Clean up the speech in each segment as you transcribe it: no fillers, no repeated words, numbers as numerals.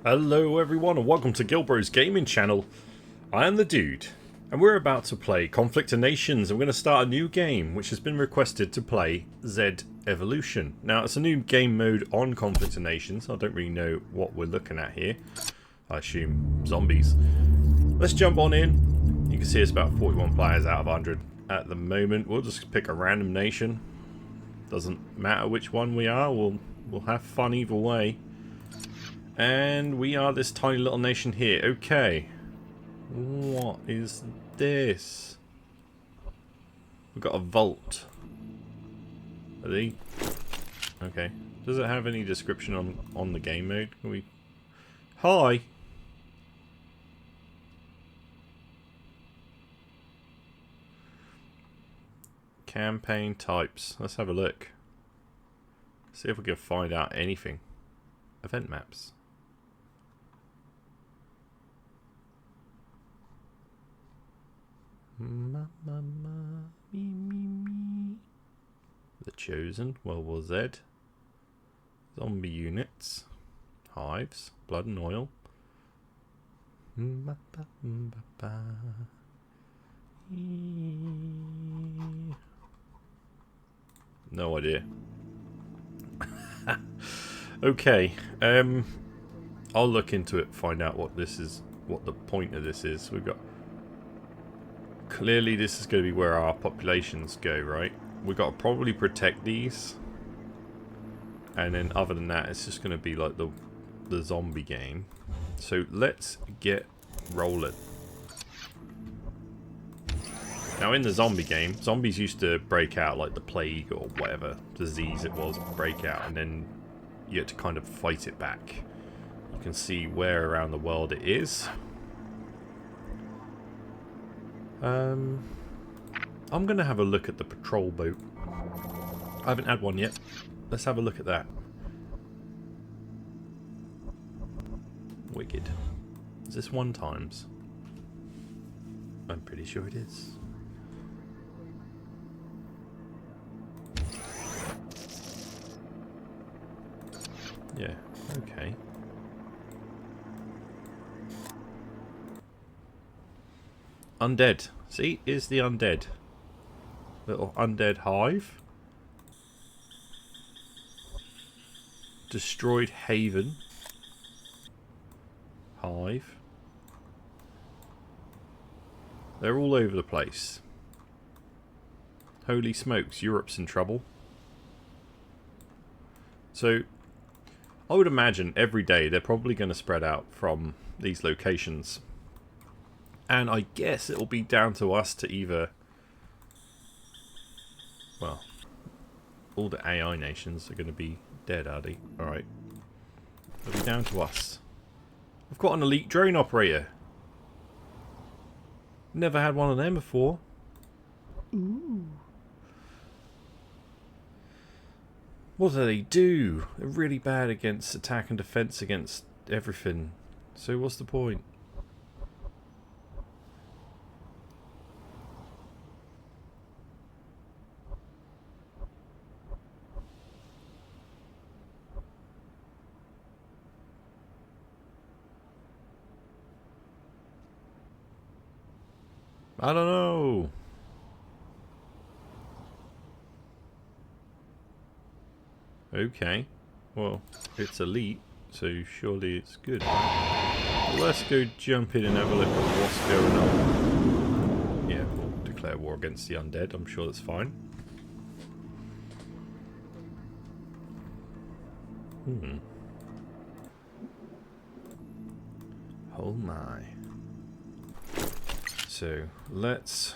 Hello everyone and welcome to GilBroz gaming channel. I am the dude and we're about to play Conflict of Nations and we're going to start a new game which has been requested to play Z Evolution. Now it's a new game mode on Conflict of Nations. I don't really know what we're looking at here. I assume zombies. Let's jump on in. You can see it's about 41 players out of 100 at the moment. We'll just pick a random nation. Doesn't matter which one we are, we'll have fun either way. And we are this tiny little nation here. Okay. What is this? We've got a vault. Are they? Okay. Does it have any description on the game mode? Can we... Hi! Campaign types. Let's have a look. See if we can find out anything. Event maps. The Chosen, World War Z, zombie units, hives, blood and oil. No idea. Okay, I'll look into it, find out what this is, what the point of this is. We've got... Clearly this is going to be where our populations go, right? We've got to probably protect these. And then other than that, it's just going to be like the zombie game. So let's get rolling. Now in the zombie game, zombies used to break out like the plague or whatever disease it was, break out, and then you had to kind of fight it back. You can see where around the world it is. I'm going to have a look at the patrol boat. I haven't had one yet. Let's have a look at that. Wicked. Is this 1 times? I'm pretty sure it is. Yeah, okay. Undead. See, is the undead. Little undead hive. Destroyed haven. Hive. They're all over the place. Holy smokes, Europe's in trouble. So, I would imagine every day they're probably going to spread out from these locations. And I guess it'll be down to us to either... Well, all the AI nations are going to be dead, are they? Alright. It'll be down to us. I've got an elite drone operator. Never had one of them before. Ooh. What do? They're really bad against attack and defense against everything. So what's the point? I don't know. Okay. Well, it's elite, so surely it's good. Well, let's go jump in and have a look at what's going on. Yeah, we'll declare war against the undead. I'm sure that's fine. Oh my. So let's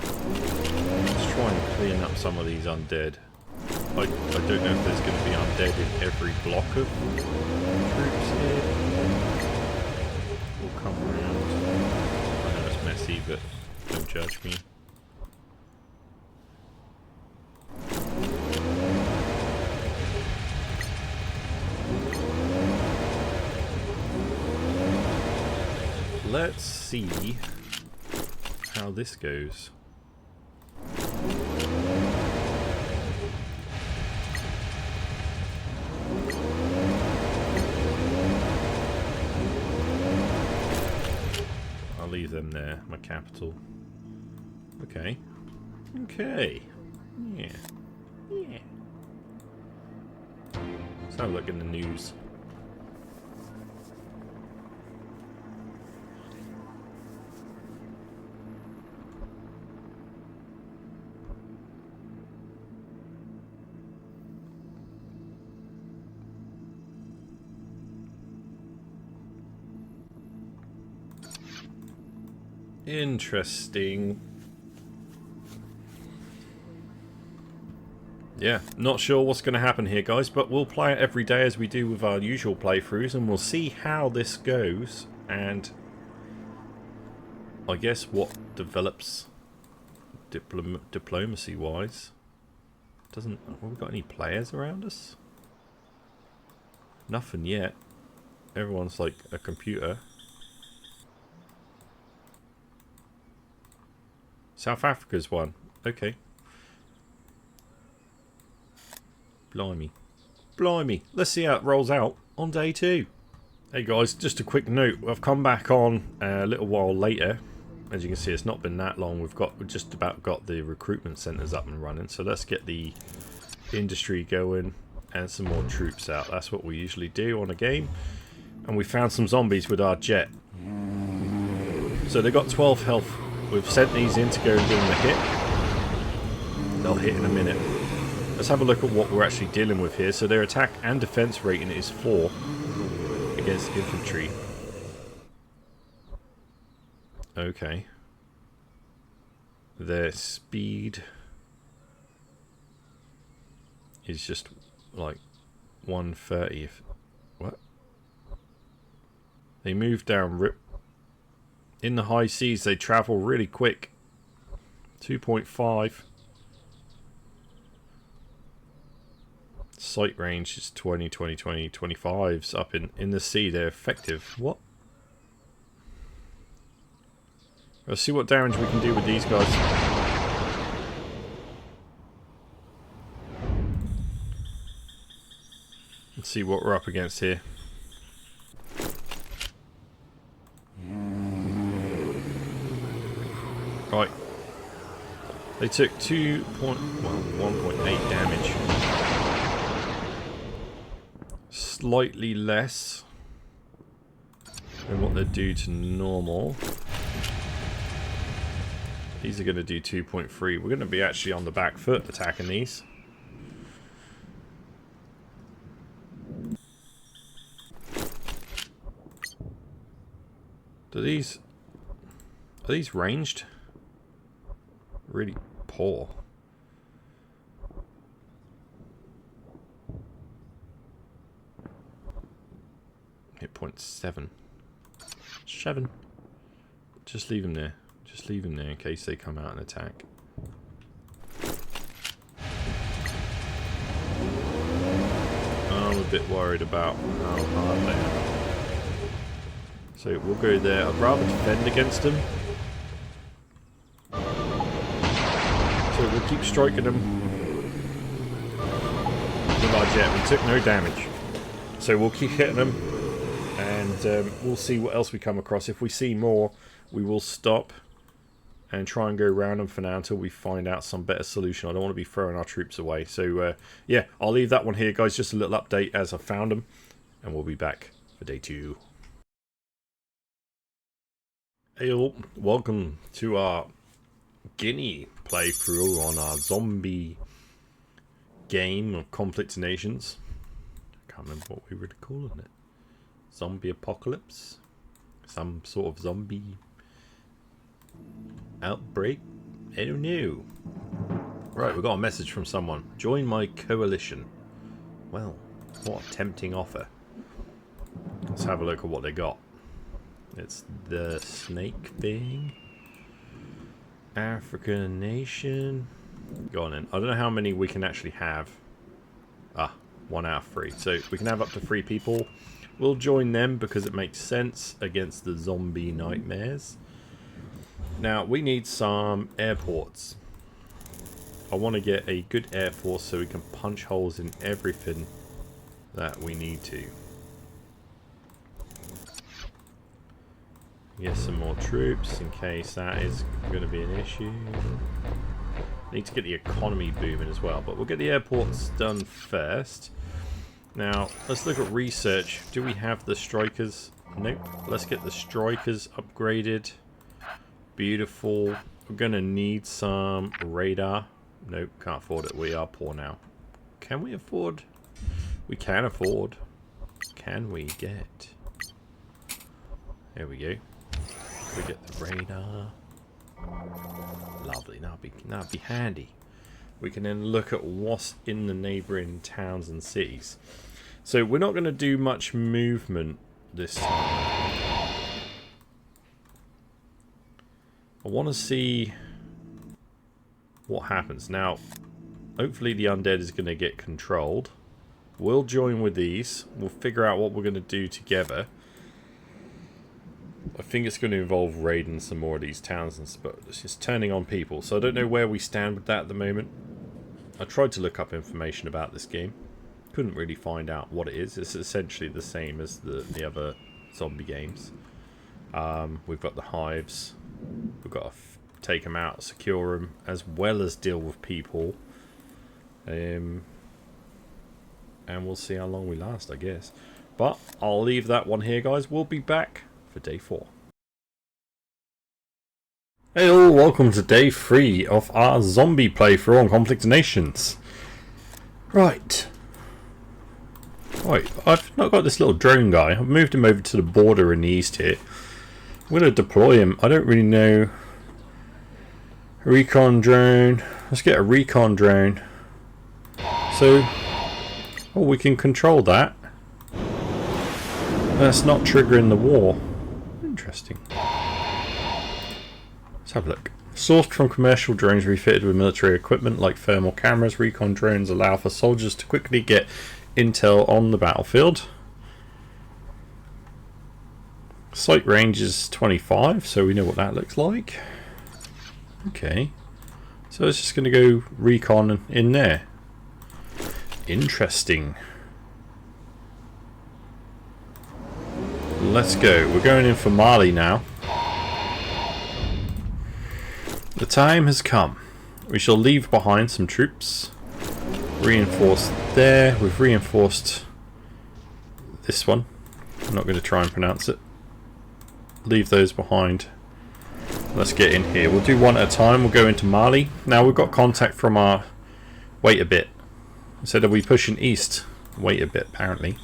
try and clean up some of these undead. I don't know if there's going to be undead in every block of troops here. We'll come around. I know it's messy, but don't judge me. Let's see how this goes. leave them there. My capital. Okay. Okay. Yeah. Yeah. Let's have a look in the news. Interesting. Yeah, not sure what's going to happen here, guys, but we'll play it every day as we do with our usual playthroughs, and we'll see how this goes, and I guess what develops diplomacy-wise. Have we got any players around us? Nothing yet. Everyone's like a computer. South Africa's won. Okay. Blimey. Blimey. Let's see how it rolls out on day 2. Hey guys, just a quick note. I've come back on a little while later. As you can see, it's not been that long. We've just about got the recruitment centres up and running. So let's get the industry going and some more troops out. That's what we usually do on a game. And we found some zombies with our jet. So they got 12 health. We've sent these in to go and give them a hit. They'll hit in a minute. Let's have a look at what we're actually dealing with here. So their attack and defense rating is 4 against infantry. Okay. Their speed is just like 130. What? They move down rip. In the high seas, they travel really quick. 2.5. Sight range is 20, 20, 20, 25s. Up in the sea, they're effective. What? Let's see what damage we can do with these guys. Let's see what we're up against here. Right. They took 1.8 damage. Slightly less than what they do to normal. These are going to do 2.3. We're going to be actually on the back foot attacking these. Are these ranged? Really poor. Hit point 7. 7. Just leave them there. Just leave them there in case they come out and attack. I'm a bit worried about how hard they are. So we'll go there. I'd rather defend against them. So we'll keep striking them with our jet. We took no damage. So we'll keep hitting them. And we'll see what else we come across. If we see more, we will stop and try and go around them for now until we find out some better solution. I don't want to be throwing our troops away. So yeah, I'll leave that one here, guys. Just a little update as I found them. And we'll be back for day 2. Hey all, welcome to our Guinea playthrough on our zombie game of Conflict of Nations. I can't remember what we were calling it. Zombie apocalypse? Some sort of zombie outbreak? I don't know. Right, we got a message from someone. Join my coalition. Well, what a tempting offer. Let's have a look at what they got. It's the snake thing. African nation. Go on in. I don't know how many we can actually have. 1 out of 3. So we can have up to 3 people. We'll join them because it makes sense against the zombie nightmares. Now we need some airports. I want to get a good air force so we can punch holes in everything that we need to. Get some more troops in case that is going to be an issue. Need to get the economy booming as well, but we'll get the airports done first. Now, let's look at research. Do we have the strikers? Nope. Let's get the strikers upgraded. Beautiful. We're going to need some radar. Nope, can't afford it. We are poor now. Can we afford? We can afford. Can we get? There we go. We get the radar. Lovely. That'd be handy. We can then look at what's in the neighbouring towns and cities. So we're not going to do much movement this time. I want to see what happens. Now, hopefully the undead is going to get controlled. We'll join with these. We'll figure out what we're going to do together. I think it's going to involve raiding some more of these towns, but it's just turning on people. So I don't know where we stand with that at the moment. I tried to look up information about this game. Couldn't really find out what it is. It's essentially the same as the other zombie games. We've got the hives. We've got to take them out, secure them, as well as deal with people. And we'll see how long we last, I guess. But I'll leave that one here, guys. We'll be back for day 4. Hey all, welcome to day 3 of our zombie playthrough on Conflict of Nations. Right, I've not got this little drone guy. I've moved him over to the border in the east here. I'm going to deploy him. I don't really know. Recon drone. Let's get a recon drone. So, oh, we can control that. That's not triggering the war. Interesting. Let's have a look. Sourced from commercial drones refitted with military equipment like thermal cameras, recon drones allow for soldiers to quickly get intel on the battlefield. Sight range is 25, so we know what that looks like. Okay. So it's just going to go recon in there. Interesting. Let's go. We're going in for Mali now. The time has come. We shall leave behind some troops. Reinforced there. We've reinforced this one. I'm not going to try and pronounce it. Leave those behind. Let's get in here. We'll do one at a time. We'll go into Mali. Now we've got contact from our... Wait a bit. Instead of we pushing east. Wait a bit, apparently.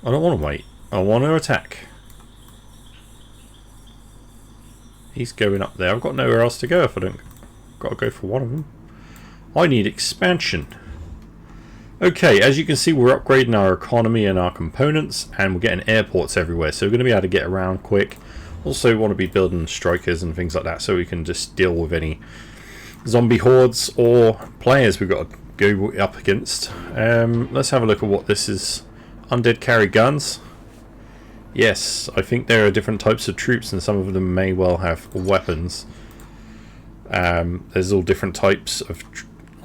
I don't want to wait. I want to attack. He's going up there. I've got nowhere else to go if I don't... Got to go for one of them. I need expansion. Okay, as you can see, we're upgrading our economy and our components, and we're getting airports everywhere, so we're going to be able to get around quick. Also want to be building strikers and things like that, so we can just deal with any zombie hordes or players we've got to go up against. Let's have a look at what this is. Undead carry guns. Yes, I think there are different types of troops, and some of them may well have weapons. There's all different types of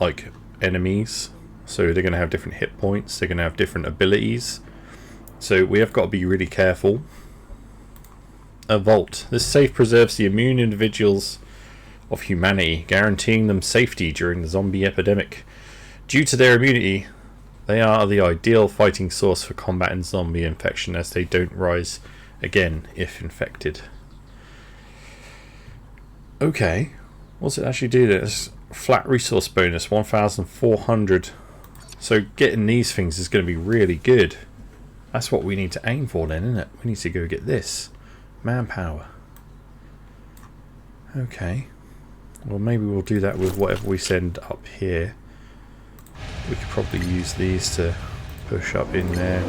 like enemies, so they're going to have different hit points. They're going to have different abilities, so we have got to be really careful. A vault. This safe preserves the immune individuals of humanity, guaranteeing them safety during the zombie epidemic. Due to their immunity, they are the ideal fighting source for combating zombie infection, as they don't rise again if infected. Okay, what's it actually do? There's flat resource bonus 1,400. So getting these things is going to be really good. That's what we need to aim for then, isn't it? We need to go get this. Manpower. Okay. Well, maybe we'll do that with whatever we send up here. We could probably use these to push up in there.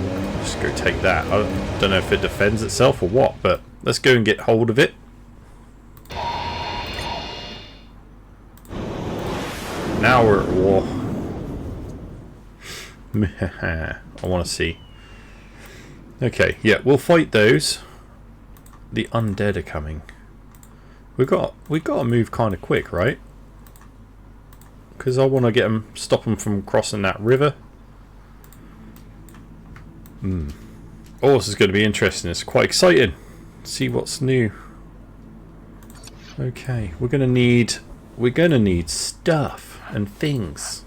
Just go take that. I don't know if it defends itself or what, but let's go and get hold of it. Now we're at war. I want to see. Okay, yeah, we'll fight those. The undead are coming. We got to move kind of quick, right? Because I want to get them, stop them from crossing that river. Oh, this is going to be interesting. It's quite exciting. See what's new. Okay, we're gonna need stuff and things.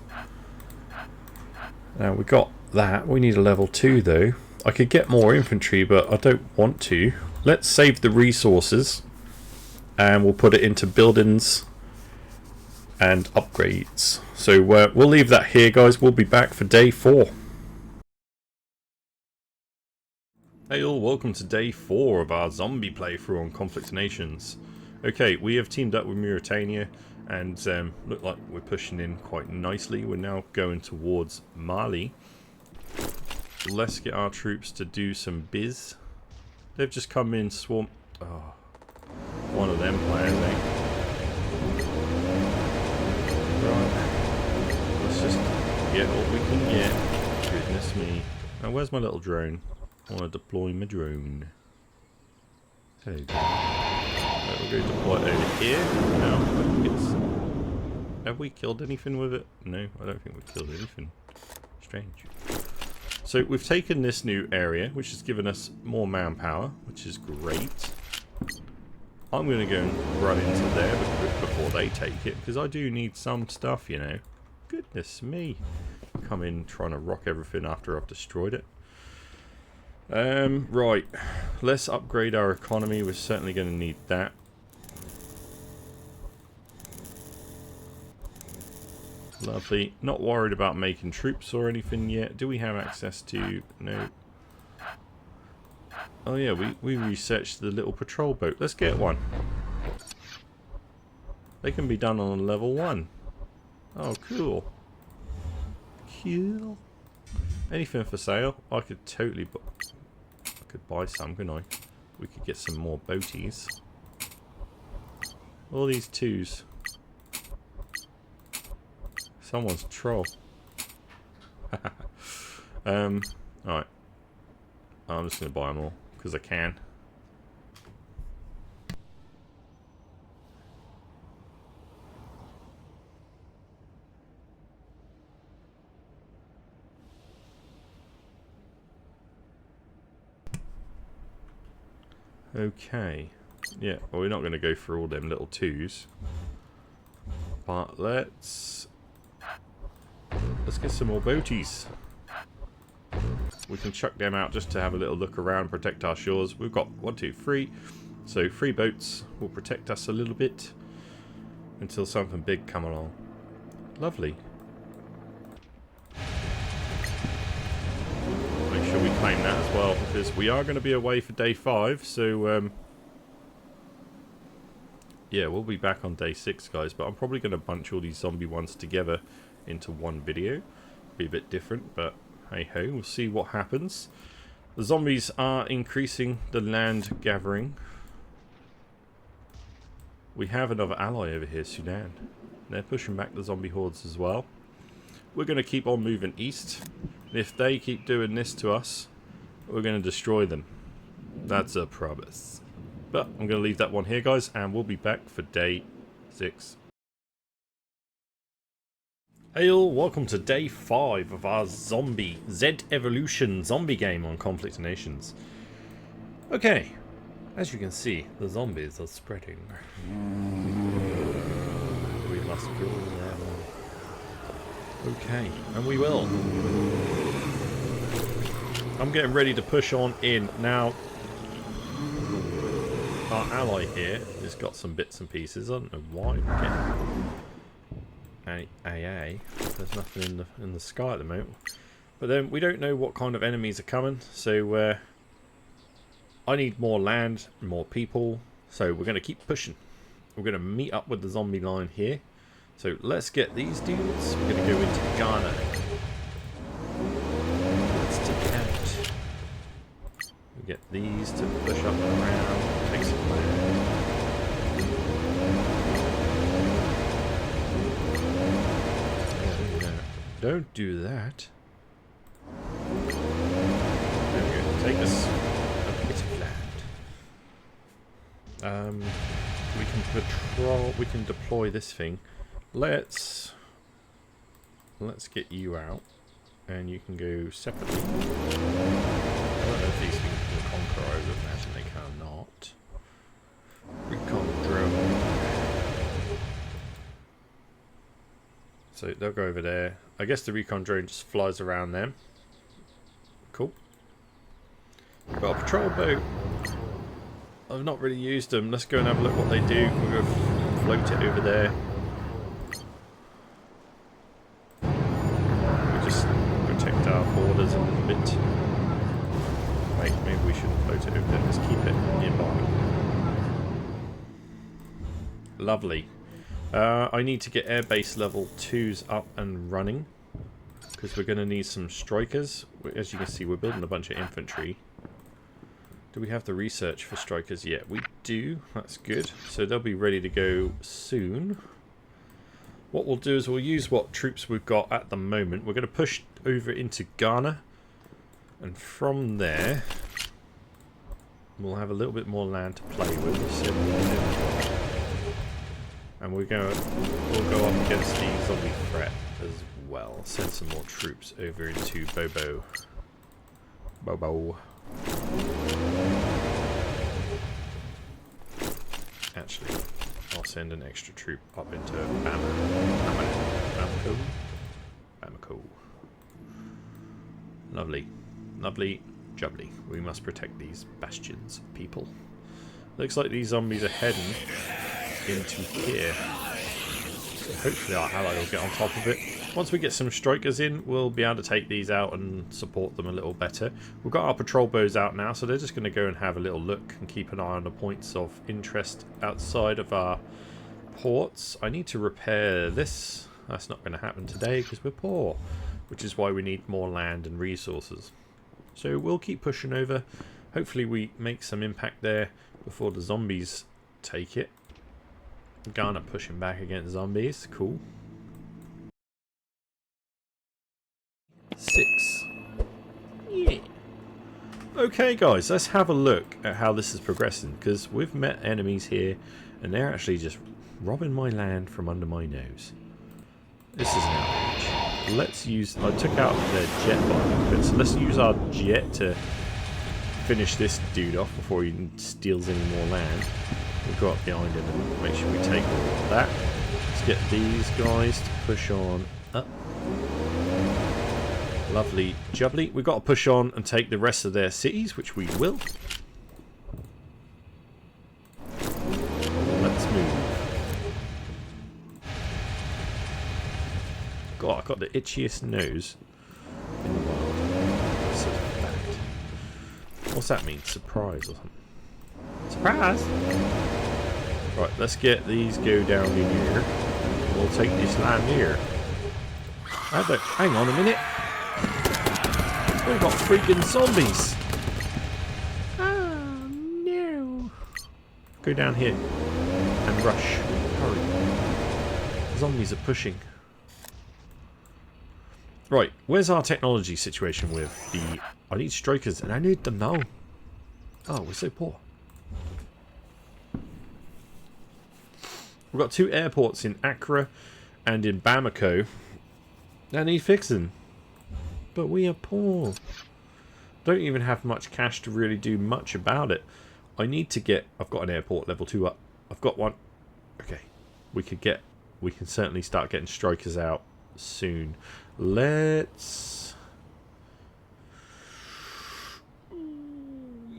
Now we got that. We need a level 2 though. I could get more infantry, but I don't want to. Let's save the resources and we'll put it into buildings and upgrades. So we'll leave that here, guys. We'll be back for day 4. Hey all, welcome to day 4 of our zombie playthrough on Conflict of Nations. Okay, we have teamed up with Mauritania and look like we're pushing in quite nicely. We're now going towards Mali. Let's get our troops to do some biz. They've just come in swamped. Oh, one of them players, eh? Right, let's just get what we can get. Goodness me. Now where's my little drone? I want to deploy my drone. There we go. Right, we're going to deploy it over here. Now, have we killed anything with it? No, I don't think we've killed anything. Strange. So we've taken this new area, which has given us more manpower, which is great. I'm going to go and run into there before they take it, because I do need some stuff, you know. Goodness me. Come in trying to rock everything after I've destroyed it. Right, let's upgrade our economy. We're certainly going to need that. Lovely. Not worried about making troops or anything yet. Do we have access to... No. Oh yeah, we researched the little patrol boat. Let's get one. They can be done on level 1. Oh, cool. Cool. Anything for sale? I could totally... I could buy some, couldn't I? We could get some more boaties. All these 2s. Someone's a troll. Alright. I'm just going to buy them all, because I can. Okay. Yeah, well, we're not going to go through all them little 2s. But let's get some more boaties. We can chuck them out just to have a little look around, protect our shores. We've got 1, 2, 3. So 3 boats will protect us a little bit until something big come along. Lovely. Make sure we claim that as well, because we are going to be away for day 5. So yeah, we'll be back on day 6, guys. But I'm probably going to bunch all these zombie ones together into one video. Be a bit different, but hey ho, we'll see what happens. The zombies are increasing the land gathering. We have another ally over here, Sudan. They're pushing back the zombie hordes as well. We're going to keep on moving east. If they keep doing this to us, we're going to destroy them. That's a promise. But I'm going to leave that one here, guys, and we'll be back for day 6. Hey all, welcome to day 5 of our zombie Z Evolution zombie game on Conflict of Nations. Okay, as you can see, the zombies are spreading. We must kill them. Okay, and we will. I'm getting ready to push on in. Now, our ally here has got some bits and pieces. I don't know why. AA. There's nothing in the sky at the moment. But then we don't know what kind of enemies are coming. So I need more land, more people. So we're going to keep pushing. We're going to meet up with the zombie line here. So let's get these dudes. We're going to go into Ghana. Let's take it out. We get these to push up and around. Take some land. Don't do that. There we go. Take us a bit of land. We can patrol. We can deploy this thing. Let's get you out, and you can go separately. I don't know if these things can conquer. I would imagine they cannot. So they'll go over there. I guess the recon drone just flies around them. Cool. Got a patrol boat. I've not really used them. Let's go and have a look what they do. We'll go float it over there. We'll just protect our borders a little bit. Wait, maybe we shouldn't float it over there. Let's keep it nearby. Lovely. I need to get airbase level 2s up and running because we're going to need some strikers. As you can see, we're building a bunch of infantry. Do we have the research for strikers yet? We do. That's good. So they'll be ready to go soon. What we'll do is we'll use what troops we've got at the moment. We're going to push over into Ghana. And from there, we'll have a little bit more land to play with. And we'll go up against the zombie threat as well. Send some more troops over into Bobo. Actually, I'll send an extra troop up into Bamako. Lovely. Lovely jubbly. We must protect these bastions, people. Looks like these zombies are heading into here. So hopefully our ally will get on top of it. Once we get some strikers in, we'll be able to take these out and support them a little better. We've got our patrol bows out now, so they're just going to go and have a little look and keep an eye on the points of interest outside of our ports. I need to repair this. That's not going to happen today because we're poor, which is why we need more land and resources. So we'll keep pushing over. Hopefully we make some impact there before the zombies take it. Ghana pushing back against zombies. Cool. 6. Yeah. Okay guys, let's have a look at how this is progressing, because we've met enemies here and they're actually just robbing my land from under my nose. This is an outrage. Let's use... I took out the jet bike, so let's use our jet to finish this dude off before he steals any more land. We'll go up behind him and make sure we take all of that. Let's get these guys to push on up. Lovely jubbly. We've got to push on and take the rest of their cities, which we will. Let's move. God, I've got the itchiest nose in the world. That's a fact. What's that mean? Surprise or something? Surprise! Right, let's get these go down in here. We'll take this land here. Hang on a minute. We've got freaking zombies. Oh no. Go down here and rush. Hurry. Zombies are pushing. Right, where's our technology situation with the... I need strikers and I need them now. Oh, we're so poor. We've got 2 airports in Accra and in Bamako that need fixing. But we are poor. Don't even have much cash to really do much about it. I need to get... I've got an airport level 2 up. I've got one. Okay. We can certainly start getting strikers out soon. Let's...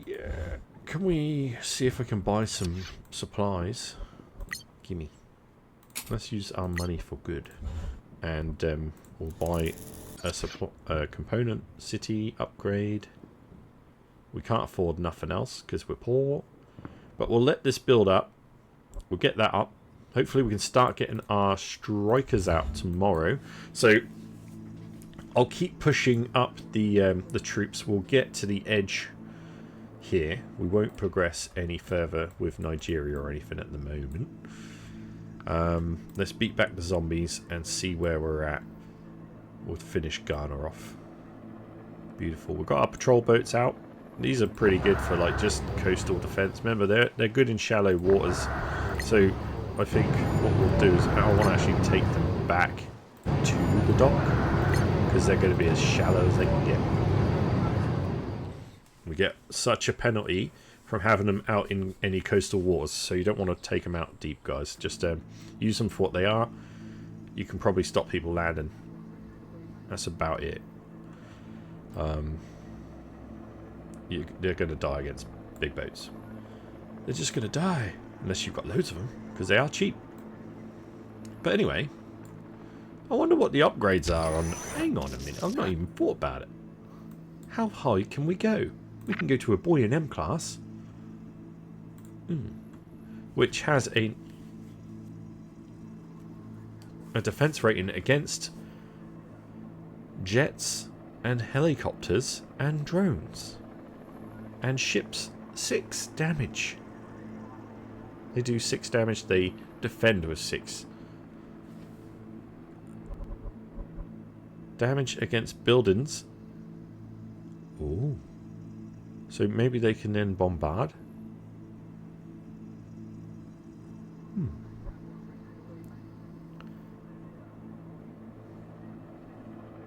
Yeah. Can we see if I can buy some supplies? Gimme. Let's use our money for good. And we'll buy a component city upgrade. We can't afford nothing else because we're poor. But we'll let this build up. We'll get that up. Hopefully we can start getting our strikers out tomorrow. So I'll keep pushing up the troops. We'll get to the edge here. We won't progress any further with Nigeria or anything at the moment. Let's beat back the zombies and see where we're at. We'll finish Ghana off. Beautiful. We've got our patrol boats out. These are pretty good for like just coastal defense. Remember, they're good in shallow waters. So I think what we'll do is I want to actually take them back to the dock because they're going to be as shallow as they can get. We get such a penalty from having them out in any coastal waters, so you don't want to take them out deep, guys. Just use them for what they are. you can probably stop people landing. That's about it. They're going to die against big boats. They're just going to die. Unless you've got loads of them. Because they are cheap. But anyway. I wonder what the upgrades are on... Hang on a minute. I've not even thought about it. How high can we go? We can go to a boy in M class. Which has a defense rating against jets and helicopters and drones. And ships. 6 damage. They do 6 damage. They defend with 6. Damage against buildings. Ooh. So maybe they can then bombard.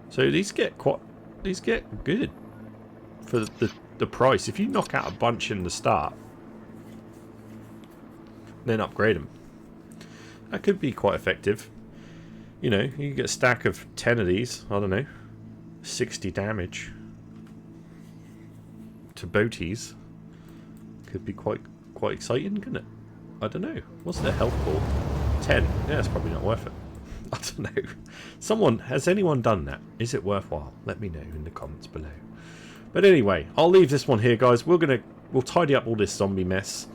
So these get good for the price. If you knock out a bunch in the start, then upgrade them. That could be quite effective. You know, you can get a stack of 10 of these. I don't know, 60 damage to boaties. Could be quite exciting, couldn't it? I don't know. What's their health pool? 10. Yeah, it's probably not worth it. I don't know. Has anyone done that? Is it worthwhile? Let me know in the comments below. But anyway, I'll leave this one here, guys. We'll tidy up all this zombie mess,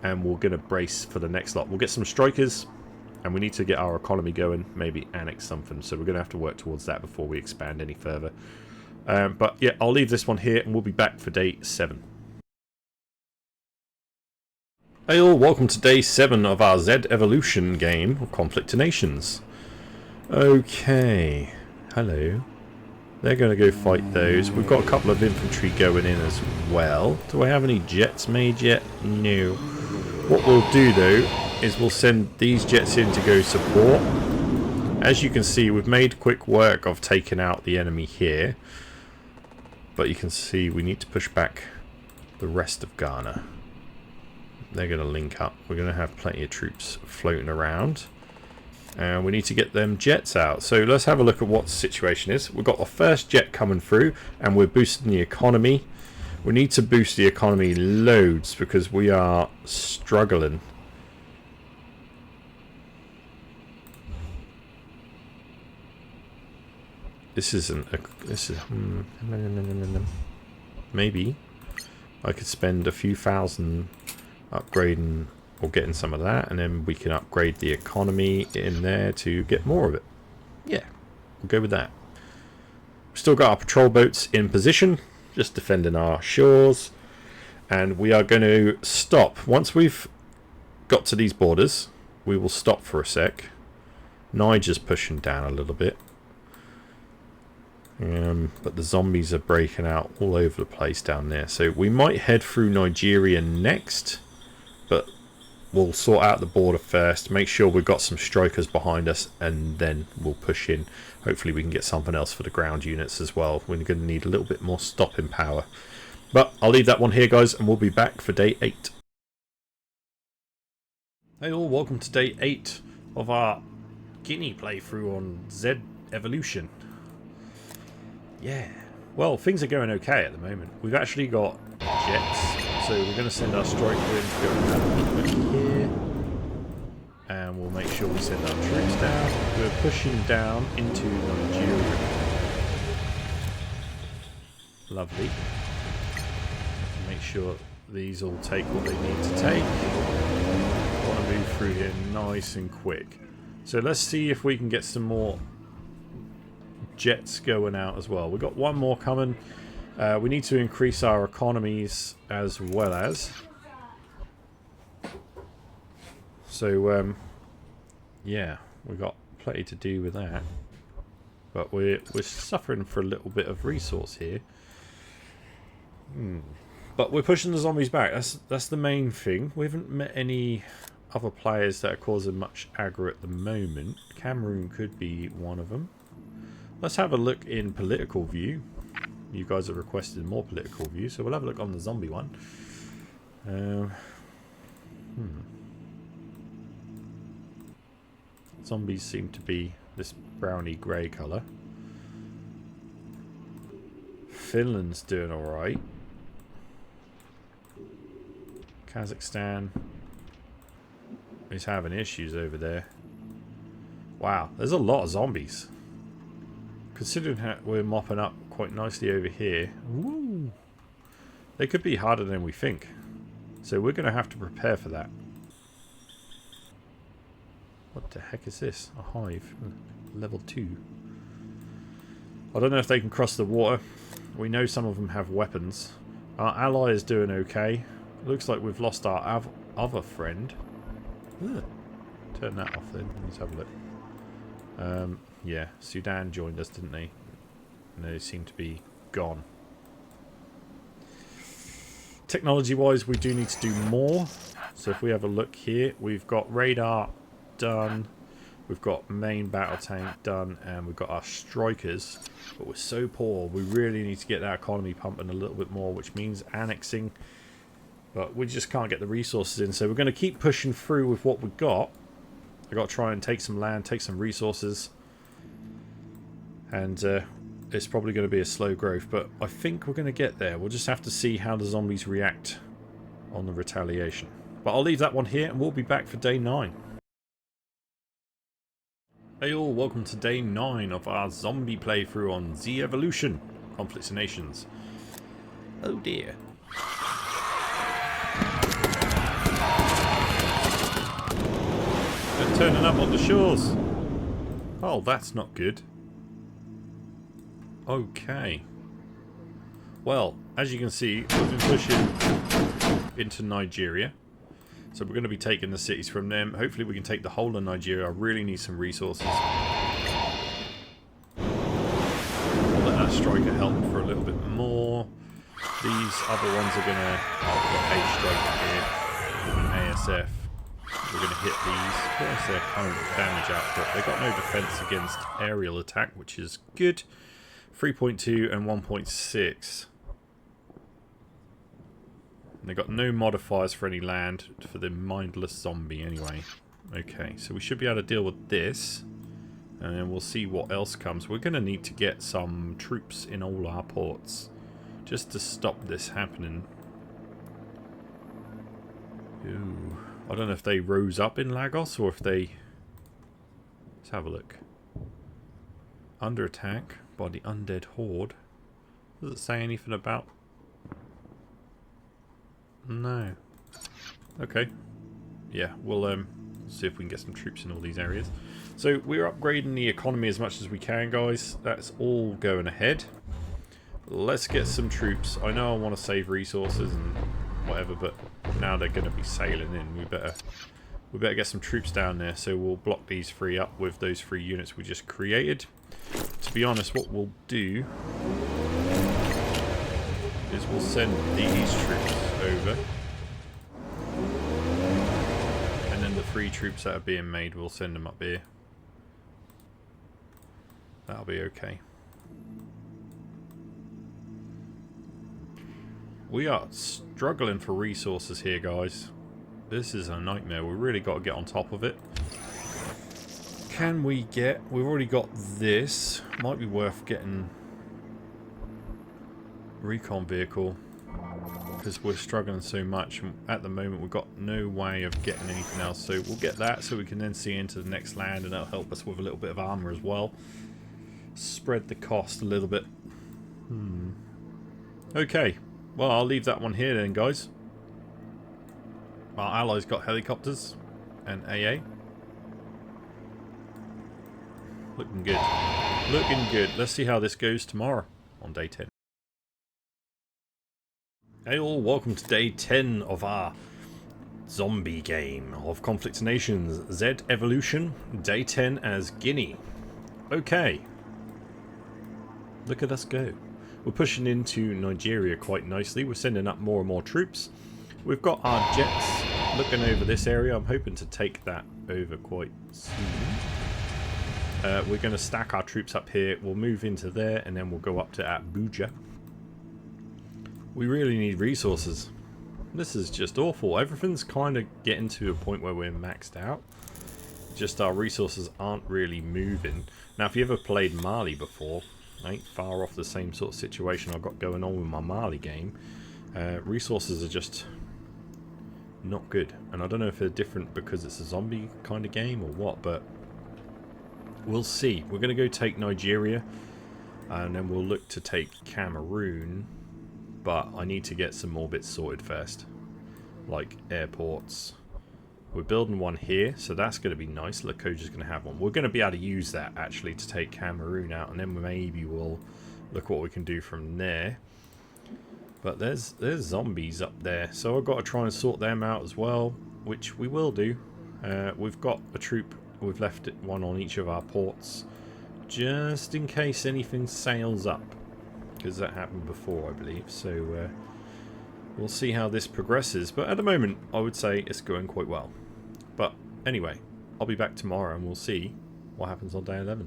and we're gonna brace for the next lot. We'll get some strikers, and we need to get our economy going. Maybe annex something. So we're gonna have to work towards that before we expand any further. But yeah, I'll leave this one here, and we'll be back for day 7. Hey all, welcome to day 7 of our Z Evolution game of Conflict to Nations. Okay, hello. They're going to go fight those. We've got a couple of infantry going in as well. Do I have any jets made yet? No. What we'll do though is we'll send these jets in to go support. As you can see, we've made quick work of taking out the enemy here. But you can see we need to push back the rest of Ghana. They're going to link up. We're going to have plenty of troops floating around. And we need to get them jets out. So let's have a look at what the situation is. We've got our first jet coming through, and we're boosting the economy. We need to boost the economy loads because we are struggling. This isn't a... This is... Maybe I could spend a few thousand upgrading or getting some of that, and then we can upgrade the economy in there to get more of it. Yeah, we'll go with that. We've still got our patrol boats in position, just defending our shores, and we are going to stop. Once we've got to these borders, we will stop for a sec. Niger's pushing down a little bit. But the zombies are breaking out all over the place down there. So we might head through Nigeria next, but we'll sort out the border first, make sure we've got some strikers behind us, and then we'll push in. Hopefully we can get something else for the ground units as well. We're going to need a little bit more stopping power. But I'll leave that one here, guys, and we'll be back for day 8. Hey all, welcome to day 8 of our Guinea playthrough on Z Evolution. Yeah, well, things are going okay at the moment. We've actually got jets. So we're going to send our striker in to go and have a look here. And we'll make sure we send our troops down. We're pushing down into Nigeria. Lovely. Make sure these all take what they need to take. I want to move through here nice and quick. So let's see if we can get some more jets going out as well. We've got one more coming. We need to increase our economies as well as. So, yeah, we've got plenty to do with that. But we're suffering for a little bit of resource here. But we're pushing the zombies back. That's the main thing. We haven't met any other players that are causing much aggro at the moment. Cameroon could be one of them. Let's have a look in political view. You guys have requested more political view, so we'll have a look on the zombie one. Zombies seem to be... this browny grey colour. Finland's doing alright. Kazakhstan is having issues over there. Wow, there's a lot of zombies. Considering how we're mopping up quite nicely over here. Woo. They could be harder than we think. So we're going to have to prepare for that. What the heck is this? A hive. Level 2. I don't know if they can cross the water. We know some of them have weapons. Our ally is doing okay. Looks like we've lost our other friend. Ugh. Turn that off then. Let's have a look. Yeah, Sudan joined us, didn't they? And they seem to be gone. Technology-wise, we do need to do more. So if we have a look here, we've got radar done. We've got main battle tank done. And we've got our strikers. But we're so poor, we really need to get that economy pumping a little bit more, which means annexing. But we just can't get the resources in. So we're going to keep pushing through with what we've got. I've got to try and take some land, take some resources. And it's probably going to be a slow growth. But I think we're going to get there. We'll just have to see how the zombies react on the retaliation. But I'll leave that one here and we'll be back for day 9. Hey all, welcome to day 9 of our zombie playthrough on Z Evolution, Conflicts of Nations. Oh dear. They're turning up on the shores. Oh, that's not good. Okay. Well, as you can see, we've been pushing into Nigeria. So we're going to be taking the cities from them. Hopefully we can take the whole of Nigeria. I really need some resources. I'll let that striker help for a little bit more. These other ones are going to... I've got a striker here. An ASF. We're going to hit these. What is their current damage output? They've got no defense against aerial attack, which is good. 3.2 and 1.6. They've got no modifiers for any land for the mindless zombie anyway. Okay, so we should be able to deal with this. And then we'll see what else comes. We're going to need to get some troops in all our ports. Just to stop this happening. Ooh. I don't know if they rose up in Lagos or if they... Let's have a look. Under attack by the undead horde. Does it say anything about... No. Okay. Yeah, we'll see if we can get some troops in all these areas. So we're upgrading the economy as much as we can, guys. That's all going ahead. Let's get some troops. I know I want to save resources and whatever, but now they're going to be sailing in. We better get some troops down there. So we'll block these 3 up with those 3 units we just created. To be honest, what we'll do is we'll send these troops over, and then the 3 troops that are being made, we'll send them up here. That'll be okay. We are struggling for resources here, guys. This is a nightmare. We really got to get on top of it. Can we get... We've already got this. Might be worth getting... recon vehicle, because we're struggling so much. At the moment we've got no way of getting anything else, so we'll get that so we can then see into the next land, and that'll help us with a little bit of armor as well. Spread the cost a little bit. Okay, well, I'll leave that one here then, guys. Our allies got helicopters and AA. Looking good. Looking good. Let's see how this goes tomorrow on day 10. Hey all, welcome to day 10 of our zombie game of Conflicts of Nations, Z Evolution, day 10 as Guinea. Okay, look at us go. We're pushing into Nigeria quite nicely. We're sending up more and more troops. We've got our jets looking over this area. I'm hoping to take that over quite soon. We're going to stack our troops up here. We'll move into there and then we'll go up to Abuja. We really need resources. This is just awful. Everything's kind of getting to a point where we're maxed out. just our resources aren't really moving. Now, if you ever played Mali before, I ain't far off the same sort of situation I've got going on with my Mali game. Resources are just not good. And I don't know if they're different because it's a zombie kind of game or what, but we'll see. We're going to go take Nigeria, and then we'll look to take Cameroon, but I need to get some more bits sorted first, like airports. We're building one here, so that's going to be nice. Lokoja's going to have one. We're going to be able to use that actually to take Cameroon out, and then maybe we'll look what we can do from there. But there's zombies up there, so I've got to try and sort them out as well, which we will do. We've got a troop. We've left one on each of our ports, just in case anything sails up, because that happened before, I believe. So we'll see how this progresses, but at the moment I would say it's going quite well. But anyway, I'll be back tomorrow and we'll see what happens on day 11.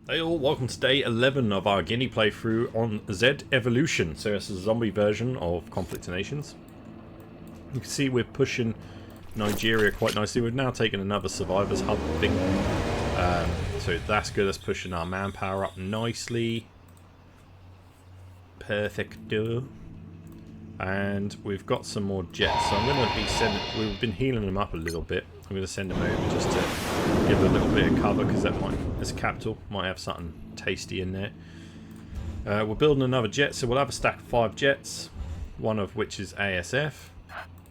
Hey all, welcome to day 11 of our Guinea playthrough on Z Evolution. So it's a zombie version of Conflict of Nations. You can see we're pushing Nigeria quite nicely. We've now taken another survivors hub thing. So that's good, that's pushing our manpower up nicely. Perfecto. And we've got some more jets, so I'm going to be sending. We've been healing them up a little bit. I'm going to send them over just to give a little bit of cover, because that might, as a capital, might have something tasty in there. We're building another jet, so we'll have a stack of 5 jets, one of which is ASF,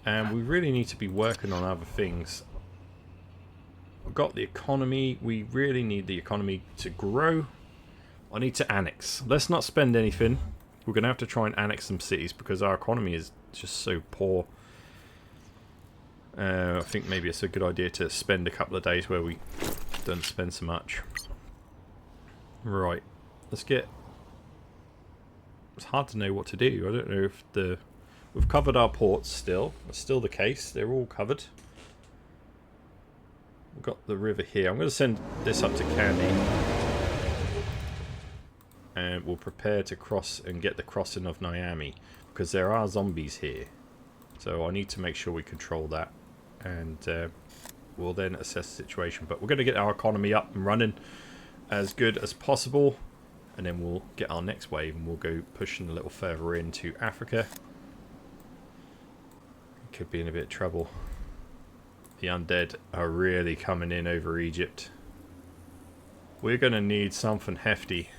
and we really need to be working on other things. We've got the economy. We really need the economy to grow. I need to annex. Let's not spend anything. We're going to have to try and annex some cities because our economy is just so poor. I think maybe it's a good idea to spend a couple of days where we don't spend so much. Right. Let's get... It's hard to know what to do. I don't know if the... We've covered our ports still. That's still the case. They're all covered. We've got the river here. I'm going to send this up to Candy. And we'll prepare to cross and get the crossing of Niamey, because there are zombies here, so I need to make sure we control that, and we'll then assess the situation. But we're going to get our economy up and running as good as possible, and then we'll get our next wave and we'll go pushing a little further into Africa. Could be in a bit of trouble. The undead are really coming in over Egypt. We're going to need something hefty.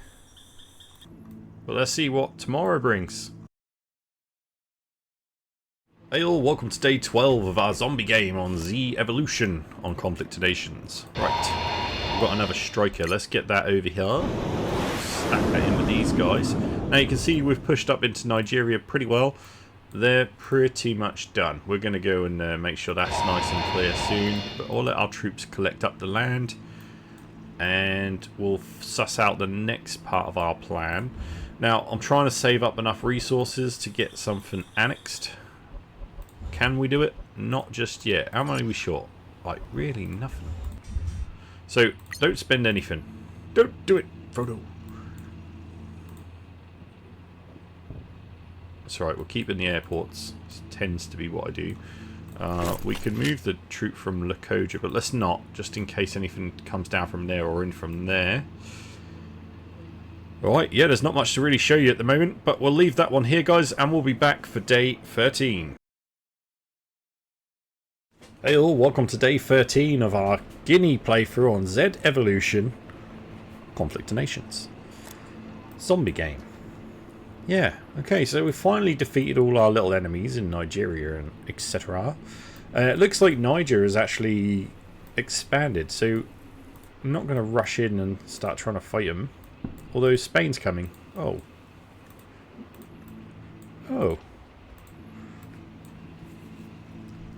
But let's see what tomorrow brings. Hey all, welcome to day 12 of our zombie game on Z Evolution on Conflict of Nations. Right, we've got another striker. Let's get that over here. Stack that in with these guys. Now you can see we've pushed up into Nigeria pretty well. They're pretty much done. We're going to go and make sure that's nice and clear soon. But I'll let our troops collect up the land, and we'll suss out the next part of our plan. Now, I'm trying to save up enough resources to get something annexed. Can we do it? Not just yet. How many are we short? Like, really nothing. So, don't spend anything. Don't do it, Frodo. That's right, we're keeping the airports. This tends to be what I do. We can move the troop from Lokoja, but let's not, just in case anything comes down from there or in from there. Alright, yeah, there's not much to really show you at the moment, but we'll leave that one here, guys, and we'll be back for day 13. Hey all, welcome to day 13 of our Guinea playthrough on Z Evolution, Conflict of Nations. Zombie game. Yeah, okay, so we've finally defeated all our little enemies in Nigeria and etc. It looks like Niger has actually expanded, so I'm not going to rush in and start trying to fight them. Although Spain's coming. Oh. Oh.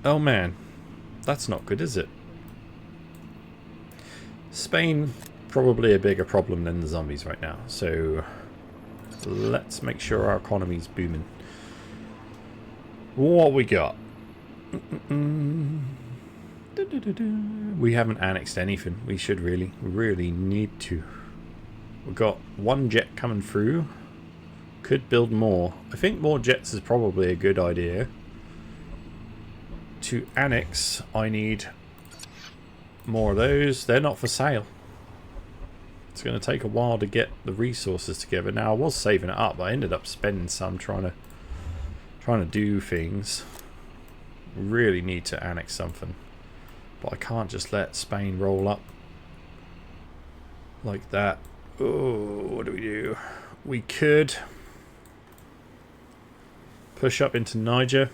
Oh man. That's not good, is it? Spain, probably a bigger problem than the zombies right now. So, let's make sure our economy's booming. What we got? We haven't annexed anything. We should really need to. We've got one jet coming through. Could build more. I think more jets is probably a good idea. to annex, I need more of those. They're not for sale. It's going to take a while to get the resources together. Now, I was saving it up, but I ended up spending some trying to do things. Really need to annex something, but I can't just let Spain roll up like that. Oh, what do we do? We could push up into Niger,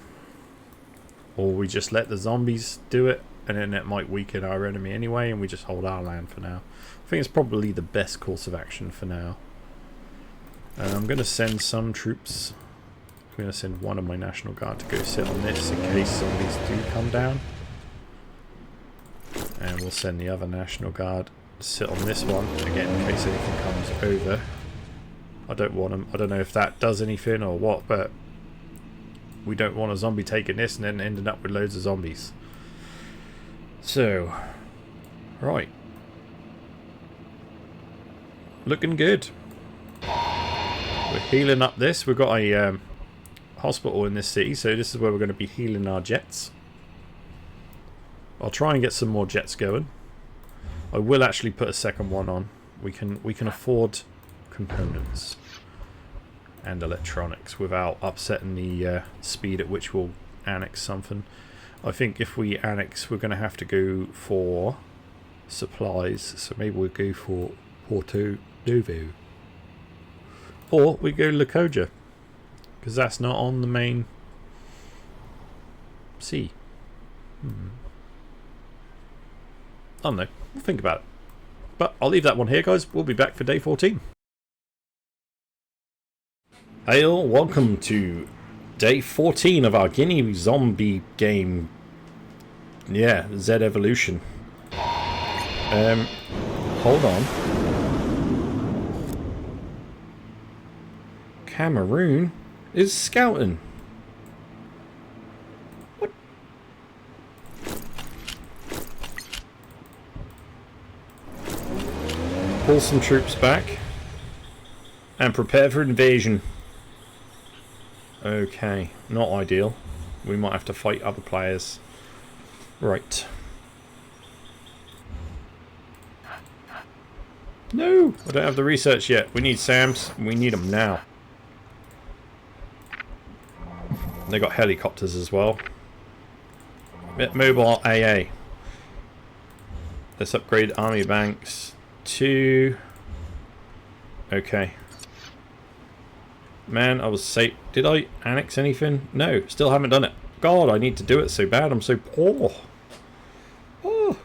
or we just let the zombies do it, and then it might weaken our enemy anyway, and we just hold our land for now. I think it's probably the best course of action for now. I'm going to send some troops. I'm going to send one of my National Guard to go sit on this in case zombies do come down. And we'll send the other National Guard to sit on this one, again, in case anything comes over. I don't want them. I don't know if that does anything or what, but we don't want a zombie taking this and then ending up with loads of zombies. So, right. Looking good. We're healing up this. We've got a hospital in this city, so this is where we're going to be healing our jets. I'll try and get some more jets going. I will actually put a second one on. We can afford components and electronics without upsetting the speed at which we'll annex something. I think if we annex, we're going to have to go for supplies, so maybe we'll go for Porto Novo, or we go Lokoja, because that's not on the main sea. I don't know. We'll think about it. But I'll leave that one here, guys. We'll be back for day 14. Hey all, welcome to day 14 of our Guinea zombie game. Yeah, Z Evolution. Hold on. Cameroon is scouting. What? Pull some troops back and prepare for invasion. Okay, not ideal. We might have to fight other players. Right. No, I don't have the research yet. We need SAMs. We need them now. They got helicopters as well. Mobile AA. Let's upgrade army banks to... Okay. Man, I was safe. Did I annex anything? No, still haven't done it. God, I need to do it so bad. I'm so poor. Oh,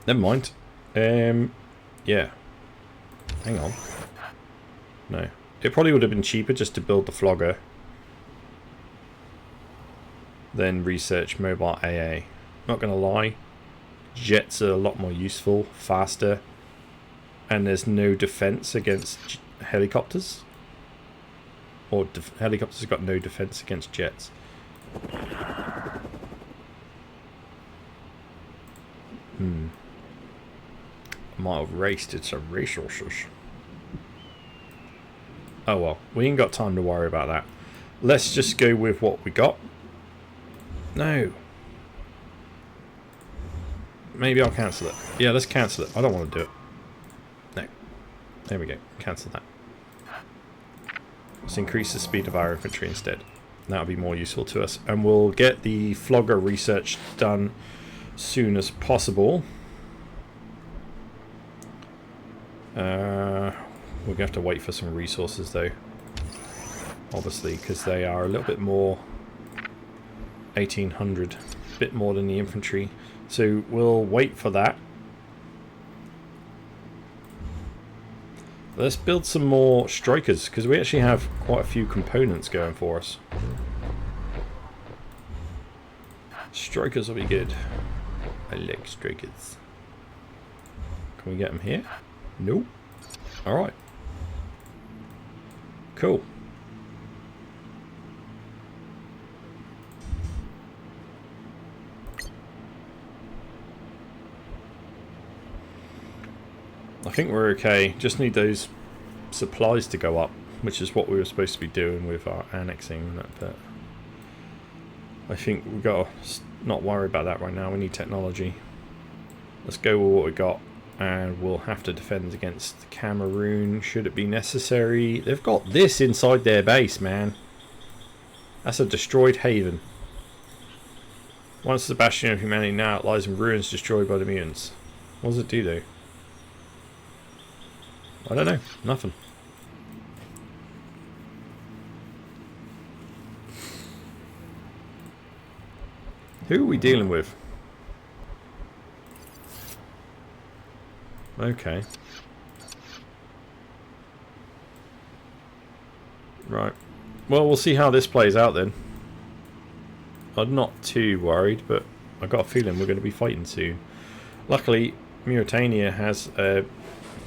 never mind. Yeah. Hang on. No, it probably would have been cheaper just to build the flogger, then research mobile AA. Not gonna lie, jets are a lot more useful, faster, and there's no defense against helicopters. Or helicopters have got no defense against jets. Might have wasted some resources. Oh well, we ain't got time to worry about that. Let's just go with what we got. No. Maybe I'll cancel it. Yeah, let's cancel it. I don't want to do it. No. There we go. Cancel that. Let's increase the speed of our infantry instead. That'll be more useful to us. And we'll get the flogger research done as soon as possible. We're going to have to wait for some resources though. Obviously, because they are a little bit more 1800. A bit more than the infantry. So we'll wait for that. Let's build some more strikers, because we actually have quite a few components going for us. Strikers will be good. I like strikers. Can we get them here? Nope. Alright. Cool. I think we're okay. Just need those supplies to go up, which is what we were supposed to be doing with our annexing. But I think we've got to not worry about that right now. We need technology. Let's go with what we got. And we'll have to defend against Cameroon should it be necessary. They've got this inside their base, man. That's a destroyed haven. Once the bastion of humanity, now it lies in ruins destroyed by the mutants. What does it do though? I don't know. Nothing. Who are we dealing with? Okay. Right. Well, we'll see how this plays out then. I'm not too worried, but I got a feeling we're going to be fighting soon. Luckily, Mauritania has a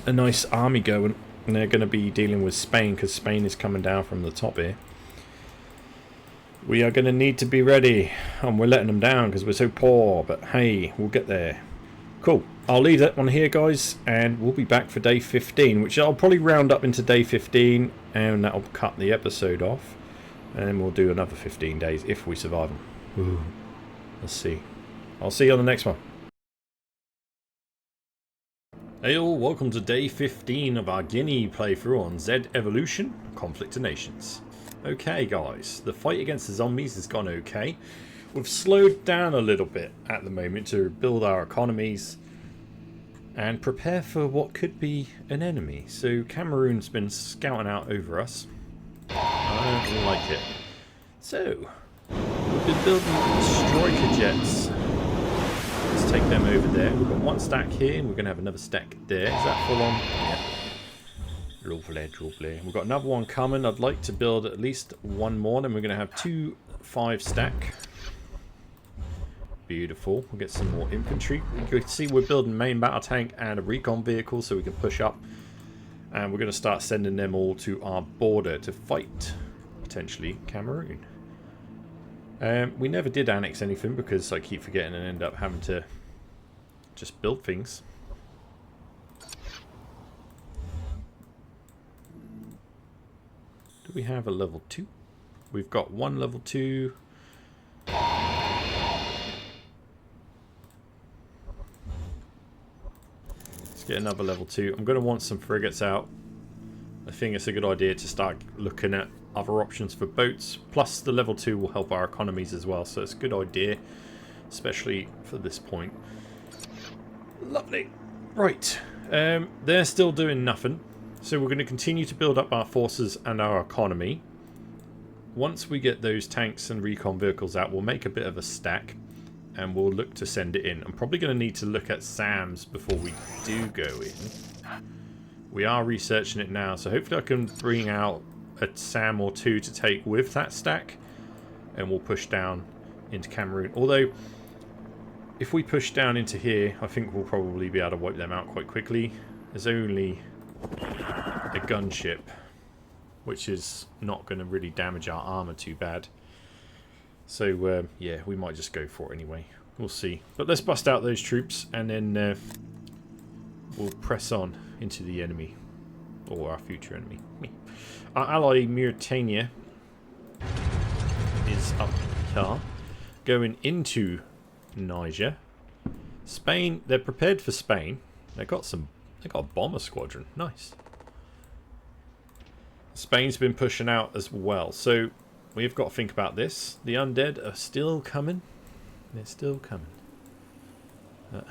nice army going, and they're going to be dealing with Spain because Spain is coming down from the top here. We are going to need to be ready, and we're letting them down because we're so poor, but hey, we'll get there. Cool. I'll leave that one here, guys, and we'll be back for day 15, which I'll probably round up into day 15, and that'll cut the episode off, and then we'll do another 15 days if we survive them. Ooh. Let's see. I'll see you on the next one. Hey all, welcome to day 15 of our Guinea playthrough on Z Evolution, Conflict of Nations. Okay guys, the fight against the zombies has gone okay. We've slowed down a little bit at the moment to build our economies and prepare for what could be an enemy. So Cameroon's been scouting out over us. I don't like it. So, we've been building striker jets. Let's take them over there. We've got one stack here and we're going to have another stack there. Is that full on? Yeah. Lovely, lovely. We've got another one coming. I'd like to build at least one more. Then we're going to have 2 5-stack. Beautiful. We'll get some more infantry. You can see we're building a main battle tank and a recon vehicle so we can push up. And we're going to start sending them all to our border to fight, potentially, Cameroon. We never did annex anything because I keep forgetting and end up having to just build things. Do we have a level 2? We've got one level 2. Let's get another level 2. I'm going to want some frigates out. I think it's a good idea to start looking at other options for boats. Plus the level 2 will help our economies as well. So it's a good idea, especially for this point. Lovely. Right. They're still doing nothing. So we're going to continue to build up our forces and our economy. Once we get those tanks and recon vehicles out, we'll make a bit of a stack. And we'll look to send it in. I'm probably going to need to look at SAMs before we do go in. We are researching it now, so hopefully I can bring out a SAM or 2 to take with that stack. And we'll push down into Cameroon. Although, if we push down into here, I think we'll probably be able to wipe them out quite quickly. There's only a gunship, which is not going to really damage our armor too bad. So, yeah, we might just go for it anyway. We'll see. But let's bust out those troops, and then we'll press on into the enemy. Or our future enemy. Our ally, Mauritania, is up here. Going into Niger. Spain, they're prepared for Spain. They got a bomber squadron. Nice. Spain's been pushing out as well. So we've got to think about this. The undead are still coming. They're still coming.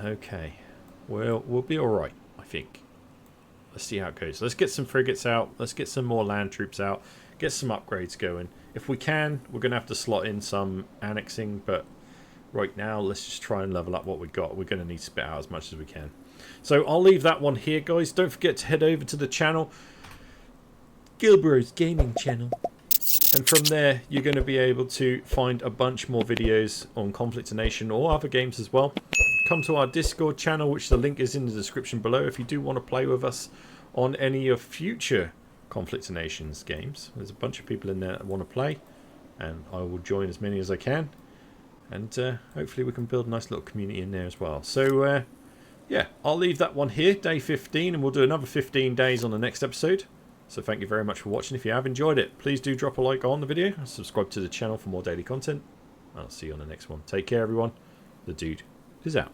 Okay. Well, we'll be alright, I think. Let's see how it goes. Let's get some frigates out. Let's get some more land troops out. Get some upgrades going. If we can, we're going to have to slot in some annexing. But right now, let's just try and level up what we've got. We're going to need to spit out as much as we can. So I'll leave that one here, guys. Don't forget to head over to the channel. GilBroz Gaming channel. And from there, you're going to be able to find a bunch more videos on Conflict of Nation or other games as well. Come to our Discord channel, which the link is in the description below if you do want to play with us on any of future Conflict of Nations games. There's a bunch of people in there that want to play, and I will join as many as I can. And hopefully we can build a nice little community in there as well. So, yeah, I'll leave that one here, day 15, and we'll do another 15 days on the next episode. So thank you very much for watching. If you have enjoyed it, please do drop a like on the video and subscribe to the channel for more daily content. I'll see you on the next one. Take care, everyone. The dude is out.